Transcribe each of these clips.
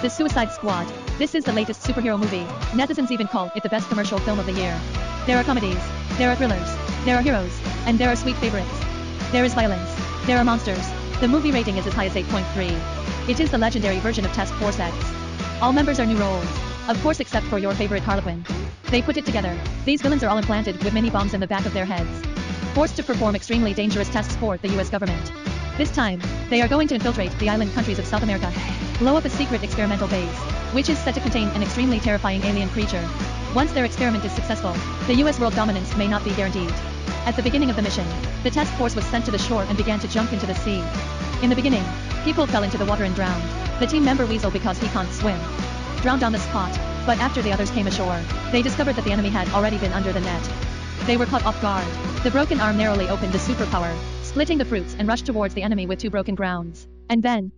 The Suicide Squad. This is the latest superhero movie. Netizens even call it the best commercial film of the year. There are comedies, there are thrillers, there are heroes, and there are sweet favorites. There is violence, there are monsters. The movie rating is as high as 8.3. It is the legendary version of Task Force X. All members are new roles. Of course, except for your favorite Harley Quinn. They put it together. These villains are all implanted with mini bombs in the back of their heads, forced to perform extremely dangerous tasks for the US government. This time, they are going to infiltrate the island countries of South America, blow up a secret experimental base, which is said to contain an extremely terrifying alien creature. Once their experiment is successful, the US world dominance may not be guaranteed. At the beginning of the mission, the task force was sent to the shore and began to jump into the sea. In the beginning, people fell into the water and drowned. The team member Weasel, because he can't swim, drowned on the spot, but after the others came ashore, they discovered that the enemy had already been under the net. They were caught off guard. The broken arm narrowly opened the superpower, splitting the fruits, and rushed towards the enemy with 2 broken grounds. And then,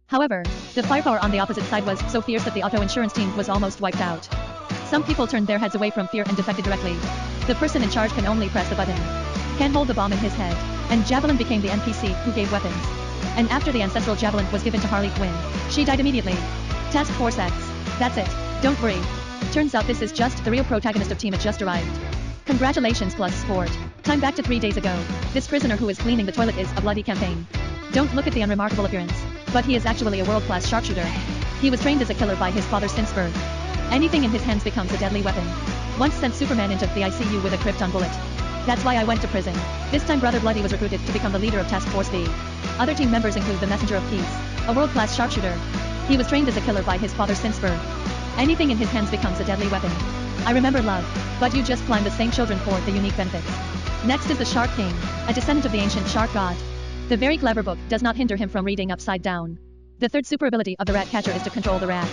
however, the firepower on the opposite side was so fierce that the auto insurance team was almost wiped out. Some people turned their heads away from fear and defected directly. The person in charge can only press the button, can hold the bomb in his head, and Javelin became the NPC who gave weapons. And after the ancestral Javelin was given to Harley Quinn, she died immediately. Task Force X. That's it. Don't worry. Turns out this is just the real protagonist of Team It just arrived. Congratulations plus sport. Time back to 3 days ago. This prisoner who is cleaning the toilet is a bloody campaign. Don't look at the unremarkable appearance, but he is actually a world-class sharpshooter. He was trained as a killer by his father since birth. Anything in his hands becomes a deadly weapon. Once sent Superman into the ICU with a krypton bullet. That's why I went to prison. This time Brother Bloody was recruited to become the leader of Task Force V. Other team members include the Messenger of Peace, a world-class sharpshooter. He was trained as a killer by his father since birth. Anything in his hands becomes a deadly weapon. I remember love, but you just climb the same children for the unique benefits. Next is the Shark King, a descendant of the ancient shark god. The very clever book does not hinder him from reading upside down. The third super ability of the rat catcher is to control the rat.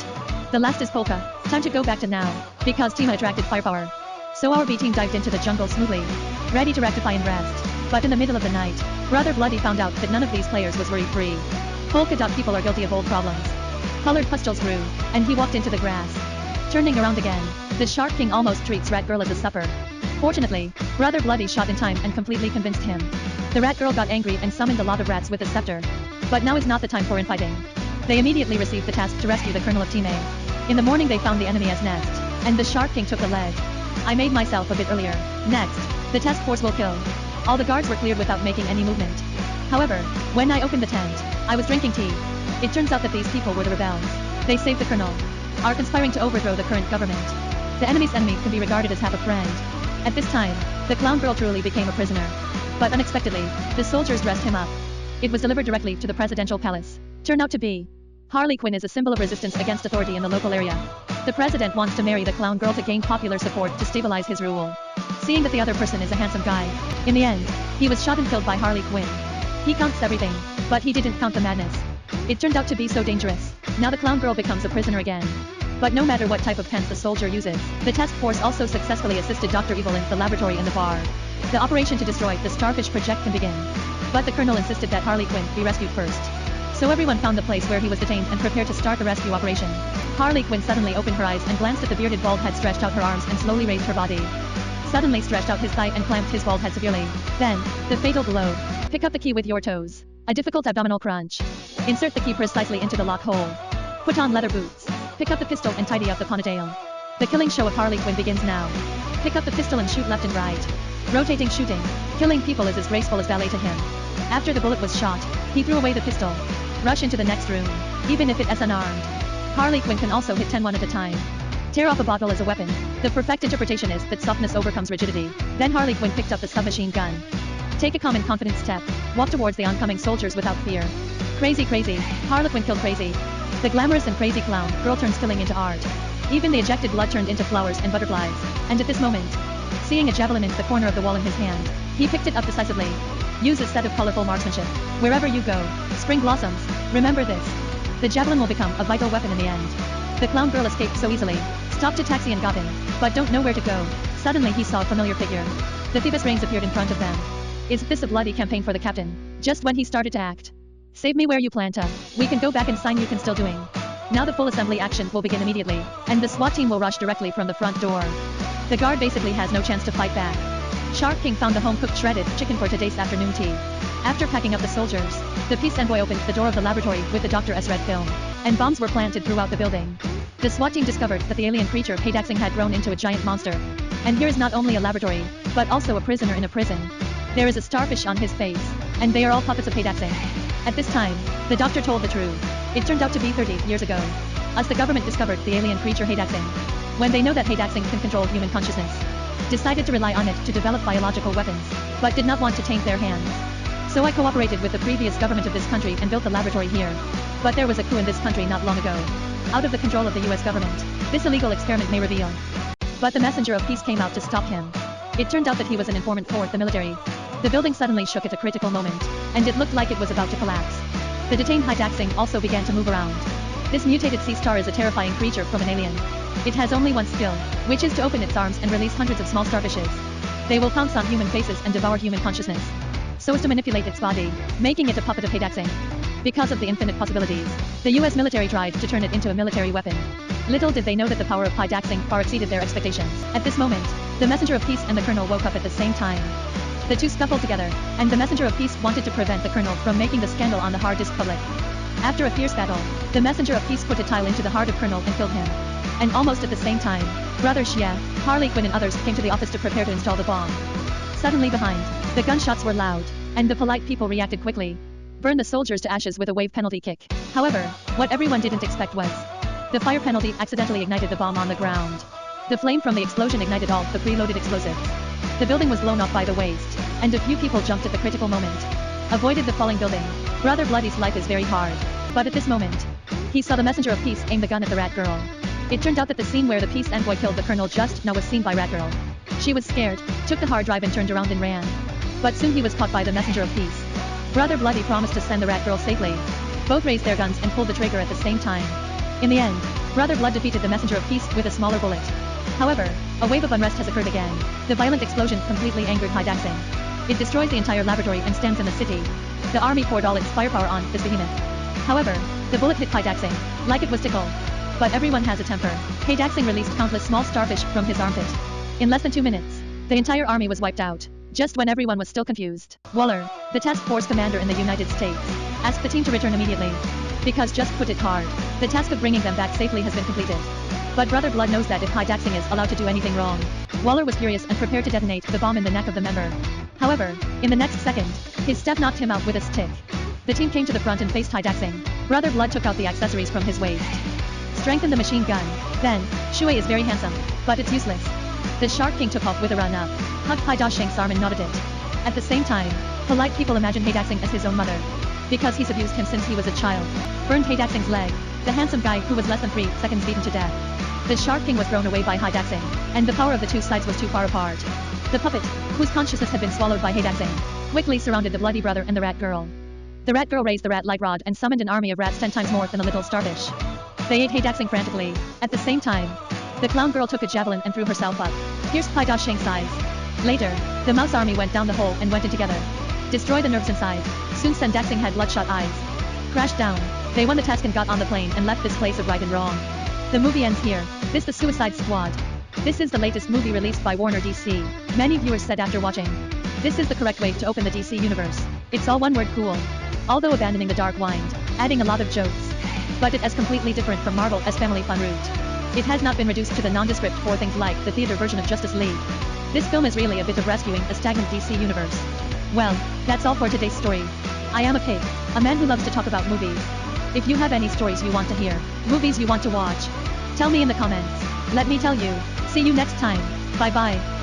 The last is Polka. Time to go back to now, because Team attracted firepower. So our B team dived into the jungle smoothly, ready to rectify and rest. But in the middle of the night, Brother Bloody found out that none of these players was worry-free. Polka dot people are guilty of old problems. Colored pustules grew, and he walked into the grass. Turning around again, the Shark King almost treats Rat Girl as a supper. Fortunately, Brother Bloody shot in time and completely convinced him. The Rat Girl got angry and summoned a lot of rats with a scepter. But now is not the time for infighting. They immediately received the task to rescue the Colonel of Team A. In the morning they found the enemy's nest, and the Shark King took the lead. I made myself a bit earlier. Next, the task force will kill. All the guards were cleared without making any movement. However, when I opened the tent, I was drinking tea. It turns out that these people were the rebels. They saved the Colonel, are conspiring to overthrow the current government. The enemy's enemy can be regarded as half a friend. At this time, the clown girl truly became a prisoner. But unexpectedly, the soldiers dressed him up. It was delivered directly to the presidential palace. Turned out to be Harley Quinn is a symbol of resistance against authority in the local area. The president wants to marry the clown girl to gain popular support to stabilize his rule. Seeing that the other person is a handsome guy, in the end, he was shot and killed by Harley Quinn. He counts everything, but he didn't count the madness. It turned out to be so dangerous. Now the clown girl becomes a prisoner again. But no matter what type of pants the soldier uses, the task force also successfully assisted Dr. Evil in the laboratory in the bar. The operation to destroy the Starfish project can begin. But the Colonel insisted that Harley Quinn be rescued first. So everyone found the place where he was detained and prepared to start the rescue operation. Harley Quinn suddenly opened her eyes and glanced at the bearded bald head, stretched out her arms and slowly raised her body. Suddenly stretched out his thigh and clamped his bald head severely. Then, the fatal blow. Pick up the key with your toes. A difficult abdominal crunch. Insert the key precisely into the lock hole. Put on leather boots. Pick up the pistol and tidy up the ponytail. The killing show of Harley Quinn begins now. Pick up the pistol and shoot left and right. Rotating shooting. Killing people is as graceful as ballet to him. After the bullet was shot, he threw away the pistol. Rush into the next room, even if it is unarmed. Harley Quinn can also hit 10 one at a time. Tear off a bottle as a weapon. The perfect interpretation is that softness overcomes rigidity. Then Harley Quinn picked up the submachine gun. Take a calm and confident step. Walk towards the oncoming soldiers without fear. Crazy crazy. Harley Quinn killed crazy. The glamorous and crazy clown girl turns killing into art. Even the ejected blood turned into flowers and butterflies. And at this moment, seeing a javelin in the corner of the wall in his hand, he picked it up decisively. Use a set of colorful marksmanship. Wherever you go, spring blossoms. Remember this. The javelin will become a vital weapon in the end. The clown girl escaped so easily. Stopped a taxi and got in, but don't know where to go. Suddenly he saw a familiar figure. The Thebes Reigns appeared in front of them. Is this a bloody campaign for the captain? Just when he started to act. Save me where you planta. We can go back and sign you can still doing. Now the full assembly action will begin immediately, and the SWAT team will rush directly from the front door. The guard basically has no chance to fight back. Shark King found the home-cooked shredded chicken for today's afternoon tea. After packing up the soldiers, the peace envoy opened the door of the laboratory with the Dr. S. red film, and bombs were planted throughout the building. The SWAT team discovered that the alien creature Haydaxing had grown into a giant monster. And here is not only a laboratory, but also a prisoner in a prison. There is a starfish on his face, and they are all puppets of Haydaxing. At this time, the doctor told the truth. It turned out to be 30 years ago. As the government discovered the alien creature Haydaxing, when they know that Haydaxing can control human consciousness, decided to rely on it to develop biological weapons, but did not want to taint their hands. So I cooperated with the previous government of this country and built the laboratory here. But there was a coup in this country not long ago. Out of the control of the US government, this illegal experiment may reveal. But the messenger of peace came out to stop him. It turned out that he was an informant for the military. The building suddenly shook at a critical moment, and it looked like it was about to collapse. The detained Haydaxing also began to move around. This mutated sea star is a terrifying creature from an alien. It has only one skill, which is to open its arms and release hundreds of small starfishes. They will pounce on human faces and devour human consciousness, so as to manipulate its body, making it a puppet of Haydaxing. Because of the infinite possibilities, the US military tried to turn it into a military weapon. Little did they know that the power of Haydaxing far exceeded their expectations. At this moment, the messenger of peace and the colonel woke up at the same time. The two scuffled together, and the messenger of peace wanted to prevent the colonel from making the scandal on the hard disk public. After a fierce battle, the messenger of peace put a tile into the heart of colonel and killed him. And almost at the same time, Brother Xie, Harley Quinn and others came to the office to prepare to install the bomb. Suddenly behind, the gunshots were loud, and the polite people reacted quickly. Burn the soldiers to ashes with a wave penalty kick. However, what everyone didn't expect was the fire penalty accidentally ignited the bomb on the ground. The flame from the explosion ignited all the preloaded explosives. The building was blown off by the waste, and a few people jumped at the critical moment. Avoided the falling building. Brother Bloody's life is very hard. But at this moment, he saw the messenger of peace aim the gun at the rat girl. It turned out that the scene where the peace envoy killed the colonel just now was seen by rat girl. She was scared, took the hard drive and turned around and ran. But soon he was caught by the messenger of peace. Brother Bloody promised to send the rat girl safely. Both raised their guns and pulled the trigger at the same time. In the end, Brother Blood defeated the messenger of peace with a smaller bullet. However, a wave of unrest has occurred again. The violent explosion completely angered Haydaxing. It destroys the entire laboratory and stands in the city. The army poured all its firepower on this behemoth. However, the bullet hit Haydaxing, like it was tickle. But everyone has a temper. Haydaxing released countless small starfish from his armpit. In less than 2 minutes, the entire army was wiped out. Just when everyone was still confused, Waller, the task force commander in the United States, asked the team to return immediately. Because just put it hard, the task of bringing them back safely has been completed. But Brother Blood knows that if Haydaxing is allowed to do anything wrong, Waller was furious and prepared to detonate the bomb in the neck of the member. However, in the next second, his step knocked him out with a stick. The team came to the front and faced Haydaxing. Brother Blood took out the accessories from his waist. Strengthened the machine gun. Then, Shui is very handsome, but it's useless. The Shark King took off with a run up, hugged Haydaxing's arm and nodded it. At the same time, polite people imagine Haydaxing as his own mother. Because he's abused him since he was a child. Burned Haydaxing's leg. The handsome guy who was less than 3 seconds beaten to death. The Shark King was thrown away by Haydaxing, and the power of the two sides was too far apart. The puppet, whose consciousness had been swallowed by Haydaxing, quickly surrounded the bloody brother and the rat girl. The rat girl raised the rat light rod and summoned an army of rats 10 times more than a little starfish. They ate Haydaxing frantically. At the same time, the clown girl took a javelin and threw herself up, pierced Haydaxing's eyes. Later, the mouse army went down the hole and went in together. Destroy the nerves inside. Soon Haydaxing had bloodshot eyes. Crashed down. They won the task and got on the plane and left this place of right and wrong. The movie ends here. This the Suicide Squad. This is the latest movie released by Warner DC. Many viewers said after watching, this is the correct way to open the DC universe. It's all one word cool. Although abandoning the dark wind, adding a lot of jokes. But it is completely different from Marvel as family fun route. It has not been reduced to the nondescript for things like the theater version of Justice League. This film is really a bit of rescuing a stagnant DC universe. Well, that's all for today's story. I am a pig, a man who loves to talk about movies. If you have any stories you want to hear, movies you want to watch, tell me in the comments. Let me tell you. See you next time. Bye bye.